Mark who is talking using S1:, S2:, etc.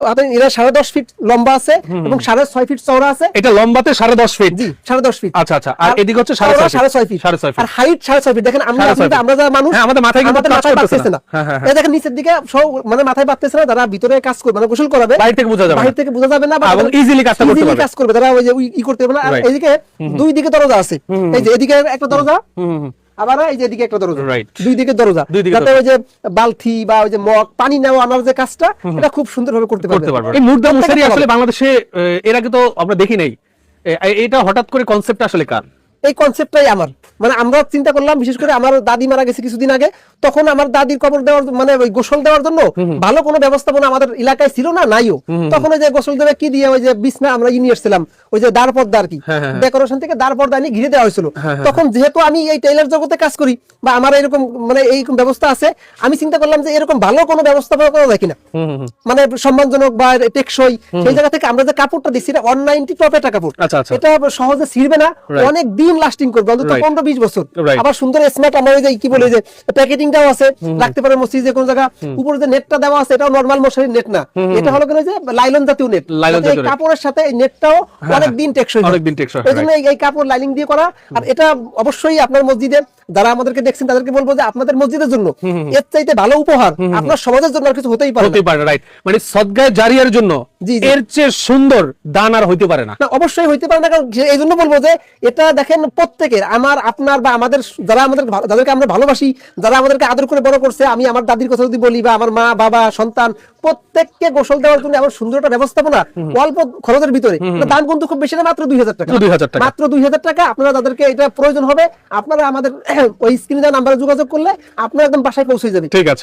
S1: এরা 10.5 ফিট লম্বা আছে এবং 6.5 ফিট চওড়া আছে।
S2: এটা লম্বাতে 10.5 ফিট।
S1: জি 10.5 ফিট।
S2: আচ্ছা আচ্ছা। আর এদিকে হচ্ছে 6.5 ফিট।
S1: আর হাইট 6.5 ফিট। দেখেন আমরা যারা মানুষ
S2: আমাদের মাথায় কিন্তু কাজ করতেছে না।
S1: এই দেখেন নিচের দিকে সব মানে মাথায় বাঁধতেছে না, যারা ভিতরে কাজ করবে মানে গোসল করাবে
S2: বাইরে থেকে বোঝা যাবে না
S1: এবং
S2: ইজিলি কাজ করবে
S1: তারা ওই যে ই করতে পারবে না। আর এইদিকে দুই দিকে দরজা আছে, এই যে এদিকে একটা দরজা আবার এই যে এদিকে একটা দরজা, দুই দিকে দরজা, যাতে ওই যে বালতি বা ওই যে মগ পানি নেওয়া আনার যে কাজটা এটা খুব সুন্দরভাবে করতে পারবে।
S2: এই মুর্দা মশারি আসলে বাংলাদেশে এর আগে তো আমরা দেখি নাই, এটা হঠাৎ করে কনসেপ্ট আসলে কার?
S1: এই কনসেপ্টটাই আমার, মানে আমরা চিন্তা করলাম, বিশেষ করে আমার দাদি মারা গেছে কিছুদিন আগে, তখন আমার দাদির কবর দেওয়ার মানে ওই গোসল দেওয়ার জন্য ভালো কোনো ব্যবস্থাপনা আমাদের এলাকায় ছিল না, নাইও। তখন ওই যে গোসল দেবে কি দিয়ে ওই যে বিছনা আমরা নিয়ে এসেছিলাম, ওই যে দাঁড় পর্দা আর কি, ডেকোরেশন থেকে দাঁড় পর্দা নিয়ে ঘিরে দেওয়া হয়েছিল। তখন যেহেতু আমি এই টেইলার জগতে কাজ করি বা আমার এরকম মানে এইরকম ব্যবস্থা আছে, আমি চিন্তা করলাম যে এরকম ভালো কোনো ব্যবস্থাপনা করা যায় কিনা, মানে সম্মানজনক বা টেকসই। সেই জায়গা থেকে আমরা যে কাপড়টা দিচ্ছি এটা 190 টপ একটা কাপড়, এটা সহজে ছিঁড়বে না, অনেক দিন লাস্টিং করবে, অন্তত 15-20 বছর। আবার সুন্দর স্মার্ট আমরা ওই যে কি বলে যে প্যাকেটিংটাও আছে, রাখতে পারে মসজিদ যে কোন জায়গা। উপরে যে নেটটা দেওয়া আছে এটাও নরমাল মশারির নেট না, এটা হলো যে লাইলন জাতীয় নেট, এই কাপড়ের সাথে এই নেটটাও অনেক দিন টেকসই, এইজন্য এই কাপড় লাইনিং দিয়ে করা। আর এটা অবশ্যই আপনার মসজিদে যারা আমাদেরকে দেখছেন তাদেরকে বলবো যে আপনাদের মসজিদের জন্য এর চাইতে ভালো উপহার আপনার সমাজের জন্য আর কিছু হতেই পারে, রাইট?
S2: মানে সদগায়ে জারিয়ার জন্য এর চেয়ে সুন্দর দান আর হইতে পারে না।
S1: অবশ্যই হইতে পারে না, কারণ এই জন্য বলবো যে এটা দেখেন প্রত্যেকের, আমার আপনার বা আমাদের যাদেরকে আমরা ভালোবাসি, যারা আমাদেরকে আদর করে বড় করছে, আমি আমার দাদির কথা যদি বলি বা আমার মা বাবা সন্তান প্রত্যেককে গোসল দেওয়ার জন্য এমন সুন্দর একটা ব্যবস্থাপনা অল্প খরচের ভিতরে, দাম কিন্তু খুব বেশি না, মাত্র 2000 টাকা, মাত্র 2000 টাকা। আপনারা যাদেরকে এটা প্রয়োজন হবে আপনারা আমাদের ওই স্ক্রিনে নাম্বারে যোগাযোগ করলে আপনারা একদম বাসায় পৌঁছে যাবে।
S2: ঠিক আছে।